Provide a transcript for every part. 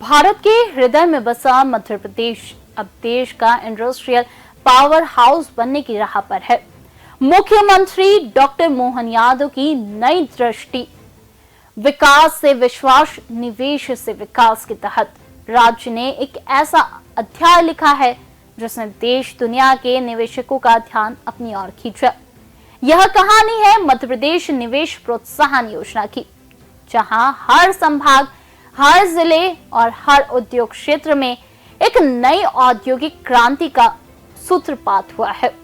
भारत के हृदय में बसा मध्य प्रदेश अब देश का इंडस्ट्रियल पावर हाउस बनने की राह पर है। मुख्यमंत्री डॉक्टर मोहन यादव की नई दृष्टि विकास से विश्वास, निवेश से विकास के तहत राज्य ने एक ऐसा अध्याय लिखा है जिसने देश दुनिया के निवेशकों का ध्यान अपनी ओर खींचा। यह कहानी है मध्य प्रदेश निवेश प्रोत्साहन योजना की, जहां हर संभाग, हर जिले और हर उद्योग क्षेत्र में एक नई औद्योगिक क्रांति का सूत्रपात हुआ है।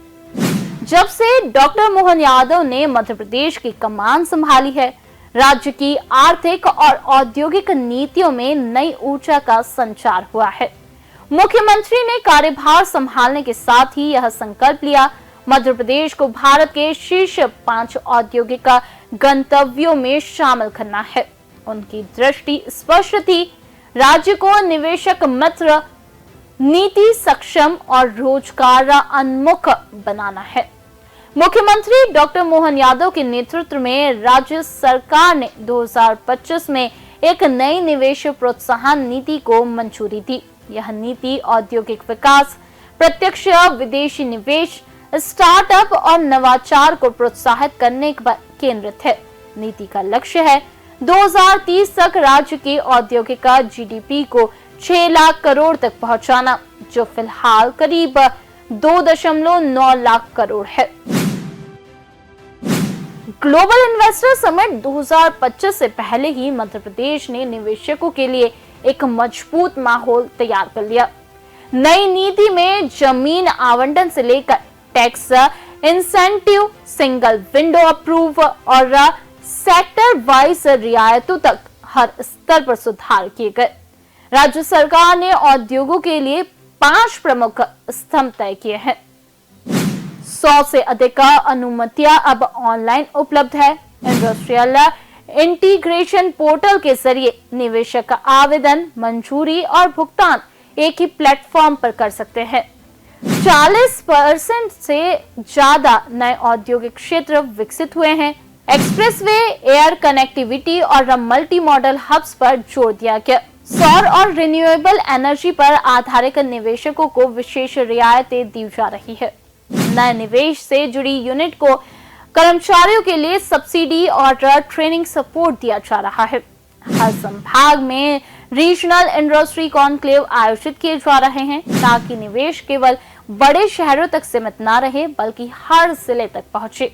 जब से डॉक्टर मोहन यादव ने मध्य प्रदेश की कमान संभाली है, राज्य की आर्थिक और औद्योगिक नीतियों में नई ऊर्जा का संचार हुआ है। मुख्यमंत्री ने कार्यभार संभालने के साथ ही यह संकल्प लिया, मध्य प्रदेश को भारत के शीर्ष 5 औद्योगिक गंतव्यों में शामिल करना है। उनकी दृष्टि स्पष्ट थी, राज्य को निवेशक मित्र, नीति सक्षम और रोजगार उन्मुख बनाना है। मुख्यमंत्री डॉक्टर मोहन यादव के नेतृत्व में राज्य सरकार ने 2025 में एक नई निवेश प्रोत्साहन नीति को मंजूरी दी। यह नीति औद्योगिक विकास, प्रत्यक्ष विदेशी निवेश, स्टार्टअप और नवाचार को प्रोत्साहित करने पर केंद्रित है। नीति का लक्ष्य है 2030 तक राज्य के औद्योगिक जीडीपी को 6 लाख करोड़ तक पहुंचाना, जो फिलहाल करीब 2.9 लाख करोड़ है। ग्लोबल इन्वेस्टर समिट 2025 से पहले ही मध्य प्रदेश ने निवेशकों के लिए एक मजबूत माहौल तैयार कर लिया। नई नीति में जमीन आवंटन से लेकर tax incentive, single window approve और सेक्टर वाइज रियायतों तक हर स्तर पर सुधार किए गए। राज्य सरकार ने उद्योगों के लिए 5 प्रमुख स्तंभ तय किए हैं। 100 से अधिक अनुमतियां अब ऑनलाइन उपलब्ध है। इंडस्ट्रियल इंटीग्रेशन पोर्टल के जरिए निवेशक आवेदन, मंजूरी और भुगतान एक ही प्लेटफॉर्म पर कर सकते हैं। 40% से ज्यादा नए औद्योगिक क्षेत्र विकसित हुए हैं। एक्सप्रेसवे, एयर कनेक्टिविटी और मल्टी मॉडल हब्स पर जोर दिया गया। सौर और रिन्यूएबल एनर्जी पर आधारित निवेशकों को विशेष रियायतें दी जा रही है। नए निवेश से जुड़ी यूनिट को कर्मचारियों के लिए सब्सिडी और ट्रेनिंग सपोर्ट दिया जा रहा है। हर संभाग में रीजनल इंडस्ट्री कॉन्क्लेव आयोजित किए जा रहे हैं, ताकि निवेश केवल बड़े शहरों तक सीमित न रहे, बल्कि हर जिले तक पहुंचे।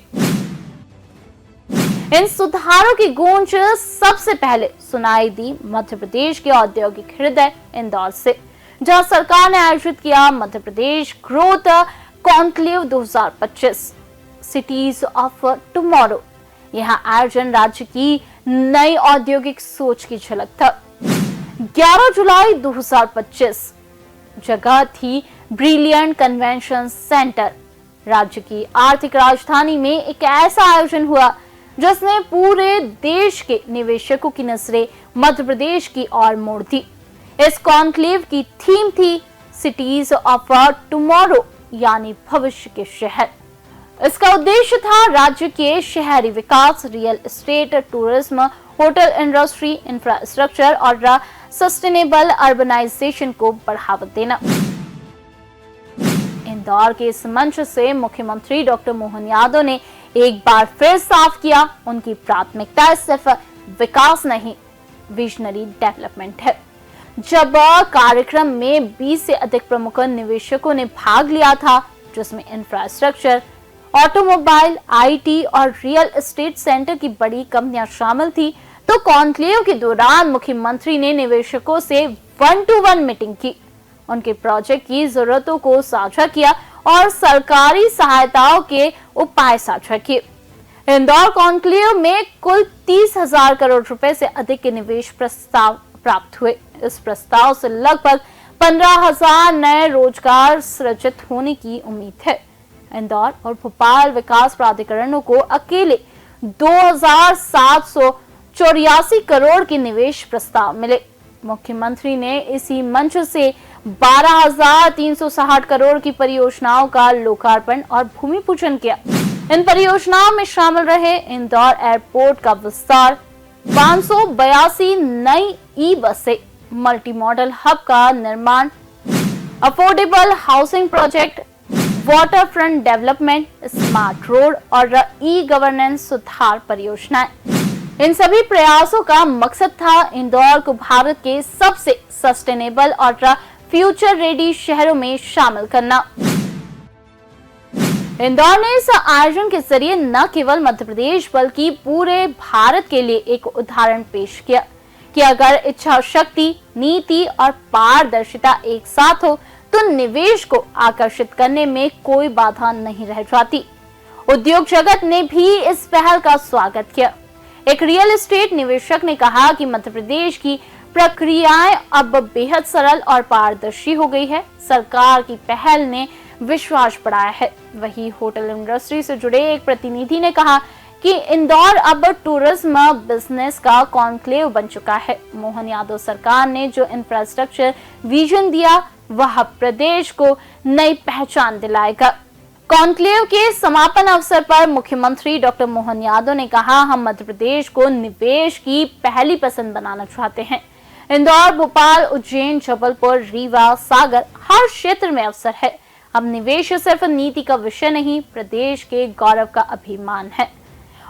इन सुधारों की गूंज सबसे पहले सुनाई दी मध्य प्रदेश के औद्योगिक हृदय इंदौर से, जहां सरकार ने आयोजित किया Madhya Pradesh growth conclave 2025 cities of tomorrow. यहां आयोजन राज्य की नई औद्योगिक सोच की झलक था। 11 जुलाई 2025 जगह थी ब्रिलियंट कन्वेंशन सेंटर। राज्य की आर्थिक राजधानी में एक ऐसा आयोजन हुआ जिसने पूरे देश के निवेशकों की नजरें मध्य प्रदेश की ओर मोड़ दी। इस कॉन्क्लेव की थीम थी सिटीज ऑफ टुमारो, यानी भविष्य के शहर। इसका उद्देश्य था राज्य के शहरी विकास, real estate, tourism, hotel industry, infrastructure और सस्टेनेबल अर्बनाइजेशन को बढ़ावा देना। इंदौर के इस मंच से मुख्यमंत्री डॉक्टर मोहन यादव ने एक बार फिर साफ किया, उनकी प्राथमिकता सिर्फ विकास नहीं, विजनरी डेवलपमेंट है। जब कार्यक्रम में 20 से अधिक प्रमुख निवेशकों ने भाग लिया था, जिसमें इंफ्रास्ट्रक्चर, ऑटोमोबाइल, आईटी और रियल एस्टेट सेक्टर की बड़ी कंपनियां शामिल थी, तो कॉन्क्लेव के दौरान मुख्यमंत्री ने निवेशकों से 1-to-1 मीटिंग की, उनके प्रोजेक्ट की जरूरतों को साझा किया और सरकारी सहायताओं के उपाय साझा किए। इंदौर कॉन्क्लेव में कुल 30,000 करोड़ रुपए से अधिक के निवेश प्रस्ताव प्राप्त हुए। इस प्रस्ताव से लगभग 15,000 नए रोजगार सृजित होने की उम्मीद है। इंदौर और भोपाल विकास प्राधिकरणों को अकेले 2,784 करोड़ के निवेश प्रस्ताव मिले। मुख्यमंत्री ने इसी मंच से 12,360 करोड़ की परियोजनाओं का लोकार्पण और भूमि पूजन किया। इन परियोजनाओं में शामिल रहे इंदौर एयरपोर्ट का विस्तार, 582 नई ई बसें, मल्टी मॉडल हब का निर्माण, affordable housing project, water front development, smart road और ई गवर्नेंस सुधार परियोजनाएं। इन सभी प्रयासों का मकसद था इंदौर को भारत के सबसे सस्टेनेबल और फ्यूचर रेडी शहरों में शामिल करना। इंदौर ने इस आयोजन के जरिए न केवल मध्य प्रदेश बल्कि पूरे भारत के लिए एक उदाहरण पेश किया कि अगर इच्छा शक्ति, नीति और पारदर्शिता एक साथ हो तो निवेश को आकर्षित करने में कोई बाधा नहीं रह जाती। उद्योग जगत ने भी इस पहल का स्वागत किया। एक रियल एस्टेट निवेशक ने कहा कि मध्य प्रदेश की प्रक्रियाएं अब बेहद सरल और पारदर्शी हो गई है। सरकार की पहल ने विश्वास बढ़ाया है। वहीं होटल इंडस्ट्री से जुड़े एक प्रतिनिधि ने कहा कि इंदौर अब टूरिज्म बिजनेस का कॉन्क्लेव बन चुका है। मोहन यादव सरकार ने जो इंफ्रास्ट्रक्चर विजन दिया वह प्रदेश को नई पहचान दिलाएगा। कॉन्क्लेव के समापन अवसर पर मुख्यमंत्री डॉक्टर मोहन यादव ने कहा, हम मध्य प्रदेश को निवेश की पहली पसंद बनाना चाहते हैं। इंदौर, भोपाल, उज्जैन, जबलपुर, रीवा, सागर हर क्षेत्र में अवसर है। अब निवेश सिर्फ नीति का विषय नहीं, प्रदेश के गौरव का अभिमान है।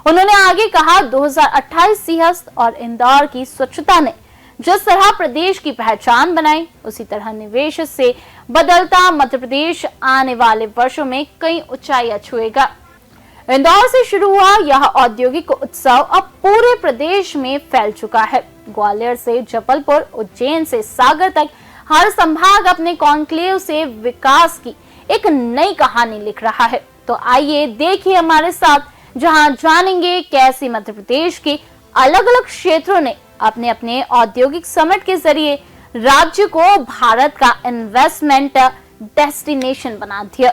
उन्होंने आगे कहा, 2028 सिंहस्थ और इंदौर की स्वच्छता ने जिस तरह प्रदेश की पहचान बनाई, उसी तरह निवेश से बदलता मध्य प्रदेश आने वाले वर्षों में कई ऊंचाइयां छुएगा। इंदौर से शुरू हुआ यह औद्योगिक उत्सव अब पूरे प्रदेश में फैल चुका है। ग्वालियर से जबलपुर, उज्जैन से सागर तक हर संभाग अपने कॉन्क्लेव से विकास की एक नई कहानी लिख रहा है। तो आइए देखिए हमारे साथ, जहां जानेंगे कैसे मध्य प्रदेश के अलग अलग क्षेत्रों ने अपने अपने औद्योगिक समिट के जरिए राज्य को भारत का इन्वेस्टमेंट डेस्टिनेशन बना दिया।